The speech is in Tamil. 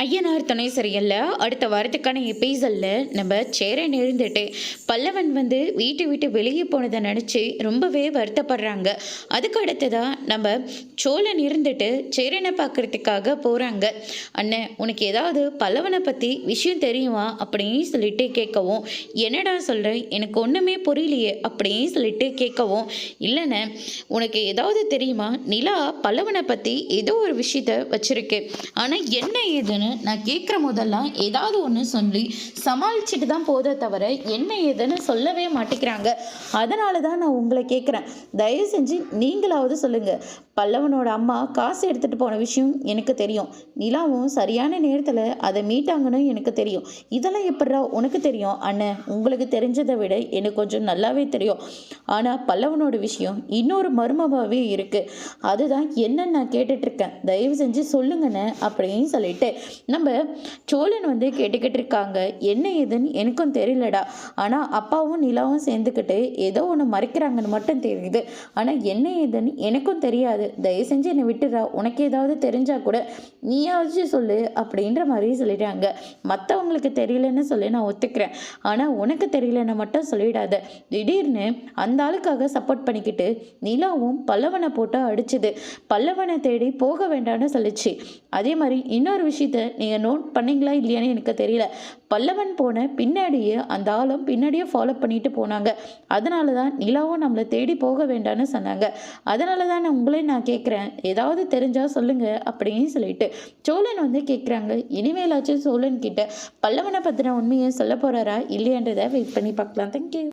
ஐயனார் துணை சீரியல்ல அடுத்த வாரத்துக்கான எபிசோட்ல நம்ம சேரன் இருந்துட்டு பல்லவன் வந்து வீட்டை விட்டு வெளியே போனதை நினச்சி ரொம்பவே வருத்தப்படுறாங்க. அதுக்கு அடுத்ததான் நம்ம சோழன் இருந்துட்டு சேரனை பார்க்கறதுக்காக போகிறாங்க. அண்ணன் உனக்கு ஏதாவது பல்லவனை பற்றி விஷயம் தெரியுமா அப்படின்னு சொல்லிட்டு கேட்கவும், என்னடா சொல்கிற எனக்கு ஒன்றுமே புரியலையே அப்படின்னு சொல்லிட்டு கேட்கவும், இல்லைண்ணே உனக்கு ஏதாவது தெரியுமா, நிலா பல்லவனை பற்றி ஏதோ ஒரு விஷயத்த வச்சிருக்கு, ஆனால் என்ன ஏதுன்னு நான் கேட்குற போதெல்லாம் ஏதாவது ஒன்று சொல்லி சமாளிச்சுட்டு தான் போதே தவிர என்ன ஏதுன்னு சொல்லவே மாட்டேங்கிறாங்க. அதனால தான் நான் உங்களை கேட்குறேன், தயவு செஞ்சு நீங்களாவது சொல்லுங்கள். பல்லவனோட அம்மா காசு எடுத்துகிட்டு போன விஷயம் எனக்கு தெரியும், நிலாவும் சரியான நேரத்தில் அதை மீட்டாங்கன்னு எனக்கு தெரியும். இதெல்லாம் எப்படா உனக்கு தெரியும்? அண்ணன் உங்களுக்கு தெரிஞ்சதை விட எனக்கு கொஞ்சம் நல்லாவே தெரியும். ஆனால் பல்லவனோட விஷயம் இன்னொரு மர்மமாகவே இருக்குது. அதுதான் என்னன்னு நான் கேட்டுட்ருக்கேன், தயவு செஞ்சு சொல்லுங்கண்ணே அப்படின்னு சொல்லிட்டு நம்ம சோழன் வந்து கேட்டுக்கிட்டு இருக்காங்க. என்ன ஏதுன்னு எனக்கும் தெரியலடா, ஆனால் அப்பாவும் நிலாவும் சேர்ந்துக்கிட்டு ஏதோ ஒன்று மறைக்கிறாங்கன்னு மட்டும் தெரியுது. ஆனால் என்ன ஏதுன்னு எனக்கும் தெரியாது, தயவு செஞ்சு என்னை விட்டுறா, உனக்கு ஏதாவது தெரிஞ்சா கூட நீயாச்சும் சொல்லு அப்படின்ற மாதிரி சொல்லிடுறாங்க. மற்றவங்களுக்கு தெரியலன்னு சொல்லி நான் ஒத்துக்கிறேன், ஆனால் உனக்கு தெரியலன்னு மட்டும் சொல்லிடாத. திடீர்னு அந்த ஆளுக்காக சப்போர்ட் பண்ணிக்கிட்டு நிலாவும் பல்லவனை போட்டு அடிச்சுது, பல்லவனை தேடி போக வேண்டாம்னு சொல்லிச்சு. அதே மாதிரி இன்னொரு விஷயத்த நீங்கள் நோட் பண்ணீங்களா இல்லையான்னு எனக்கு தெரியல, பல்லவன் போன பின்னாடியே அந்த ஆளும் பின்னாடியே ஃபாலோ பண்ணிட்டு போனாங்க. அதனால தான் நிலாவும் நம்மளை தேடி போக வேண்டாம்னு சொன்னாங்க. அதனால தான் நான் கேட்குறேன், ஏதாவது தெரிஞ்சால் சொல்லுங்க அப்படின்னு சொல்லிட்டு சோழன் வந்து கேட்குறாங்க. இனிமேலாச்சும் சோழன் கிட்ட பல்லவனை பற்றின உண்மையை சொல்ல போகிறாரா இல்லையன்றதை வெயிட் பண்ணி பார்க்கலாம். தேங்க்யூ.